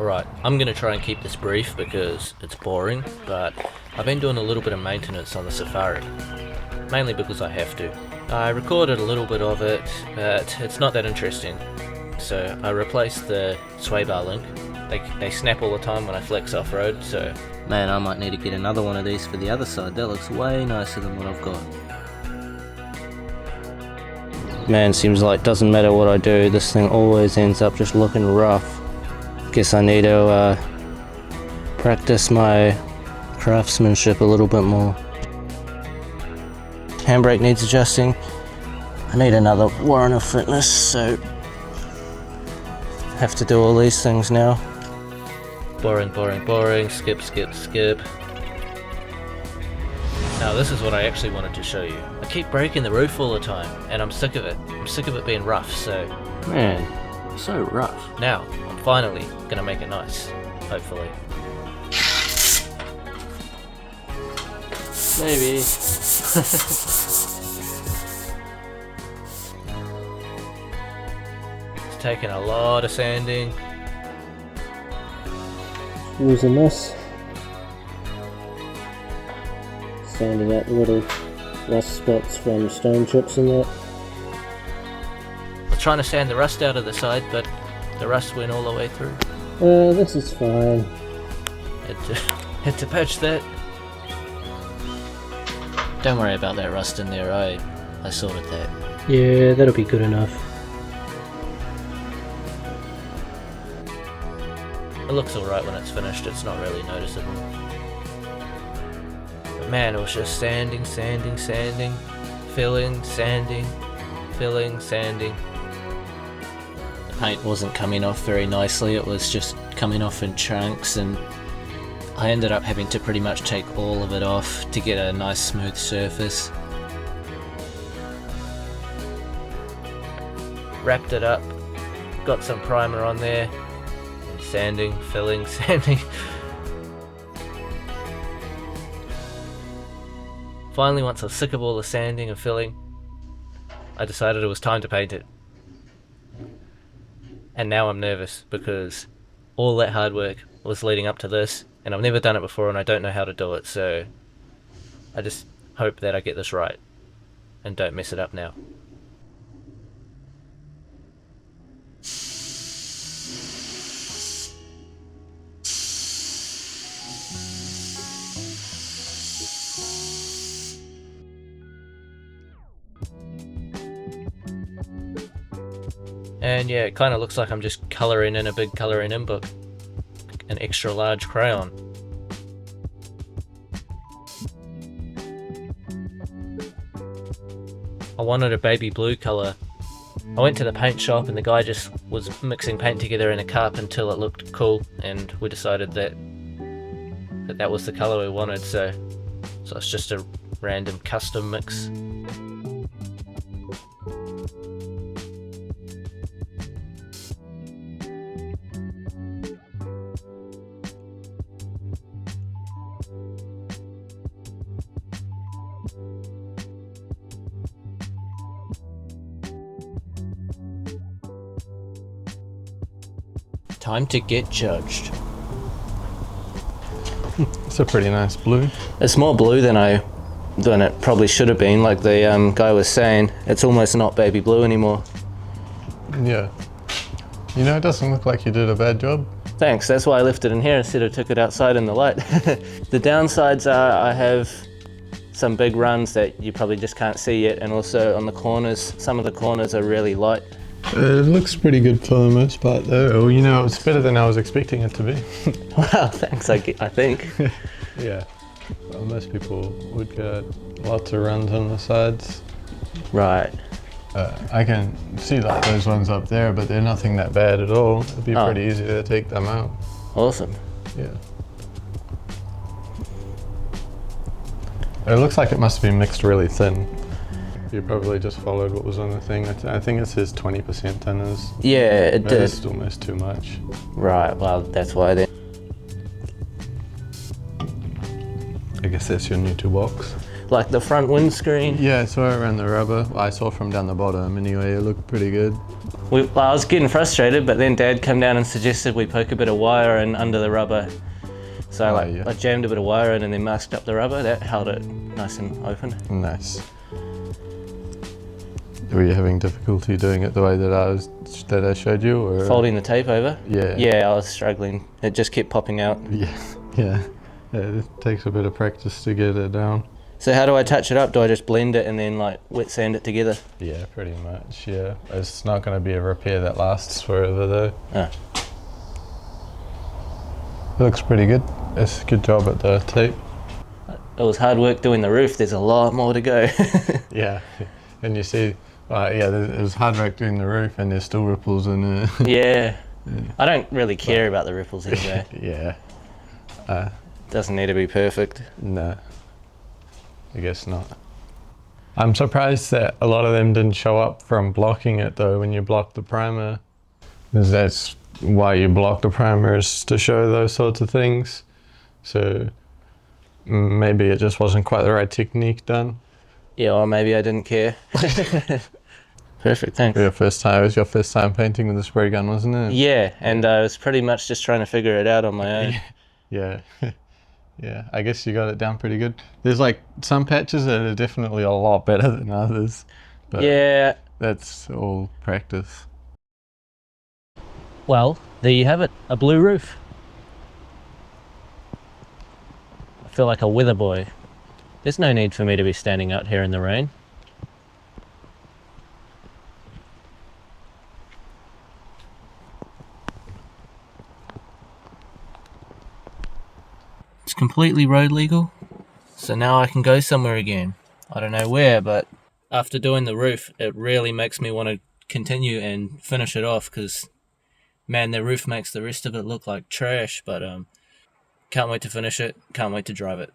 Alright, I'm going to try and keep this brief because it's boring, but I've been doing a little bit of maintenance on the Safari, mainly because I have to. I recorded a little bit of it, but it's not that interesting, so I replaced the Swaybar link. They snap all the time when I flex off-road, so... Man, I might need to get another one of these for the other side. That looks way nicer than what I've got. Man, seems like doesn't matter what I do, this thing always ends up just looking rough. Guess I need to practice my craftsmanship a little bit more. Handbrake needs adjusting. I need another warrant of fitness, so have to do all these things now. Boring, boring, boring, skip, skip, skip. Now this is what I actually wanted to show you. I keep breaking the roof all the time, and I'm sick of it. I'm sick of it being rough, so... Man, so rough. Now, I'm finally gonna make it nice, hopefully. Maybe. It's taken a lot of sanding. Using this. Sanding out the little rust spots from stone chips and that. I was trying to sand the rust out of the side, but the rust went all the way through. This is fine. Had to patch that. Don't worry about that rust in there, I sorted that. Yeah, that'll be good enough. It looks alright when it's finished, it's not really noticeable. But man, it was just sanding, sanding, sanding, filling, sanding, filling, sanding. The paint wasn't coming off very nicely, it was just coming off in chunks, and I ended up having to pretty much take all of it off to get a nice smooth surface. Wrapped it up, got some primer on there, and sanding, filling, sanding. Finally, once I was sick of all the sanding and filling, I decided it was time to paint it. And now I'm nervous because all that hard work was leading up to this, and I've never done it before and I don't know how to do it, so I just hope that I get this right and don't mess it up now. And yeah, it kind of looks like I'm just colouring in a big colouring in book. An extra large crayon. I wanted a baby blue colour. I went to the paint shop and the guy just was mixing paint together in a cup until it looked cool, and we decided that that was the colour we wanted, so it's just a random custom mix. Time to get judged. It's a pretty nice blue. It's more blue than it probably should have been, like the guy was saying. It's almost not baby blue anymore. Yeah. You know, it doesn't look like you did a bad job. Thanks, that's why I left it in here instead of took it outside in the light. The downsides are I have some big runs that you probably just can't see yet, and also on the corners, some of the corners are really light. It looks pretty good for the most part though. You know, it's better than I was expecting it to be. Wow, thanks, I think. Yeah. Well, most people would get lots of runs on the sides. Right. I can see like those ones up there, but they're nothing that bad at all. It'd be pretty easy to take them out. Awesome. Yeah. It looks like it must be mixed really thin. You probably just followed what was on the thing. I think it says 20% thinners. Yeah, it did. It's almost too much. Right, well, that's why then. I guess that's your new toolbox. Like the front windscreen? Yeah, I saw it around the rubber. I saw from down the bottom anyway, it looked pretty good. I was getting frustrated, but then Dad came down and suggested we poke a bit of wire in under the rubber. So I jammed a bit of wire in and then masked up the rubber. That held it nice and open. Nice. Were you having difficulty doing it the way that I showed you, or Folding the tape over? Yeah. Yeah, I was struggling. It just kept popping out. Yeah. It takes a bit of practice to get it down. So how do I touch it up? Do I just blend it and then like wet sand it together? Yeah, pretty much. Yeah, it's not going to be a repair that lasts forever though. Ah. It looks pretty good. It's a good job at the tape. It was hard work doing the roof. There's a lot more to go. Yeah, and you see, it was hard work doing the roof, and there's still ripples in it. Yeah. I don't really care about the ripples anyway. Yeah. Doesn't need to be perfect. No, I guess not. I'm surprised that a lot of them didn't show up from blocking it though when you blocked the primer. Because that's why you block the primer, is to show those sorts of things. So maybe it just wasn't quite the right technique done. Yeah, or maybe I didn't care. Perfect, thanks. It was your first time painting with a spray gun, wasn't it? Yeah, and I was pretty much just trying to figure it out on my own. Yeah. Yeah, I guess you got it down pretty good. There's like some patches that are definitely a lot better than others. But yeah. That's all practice. Well, there you have it, a blue roof. I feel like a weather boy. There's no need for me to be standing out here in the rain. It's completely road legal, so now I can go somewhere again. I don't know where, but after doing the roof, it really makes me want to continue and finish it off, because man, the roof makes the rest of it look like trash, but can't wait to finish it, can't wait to drive it.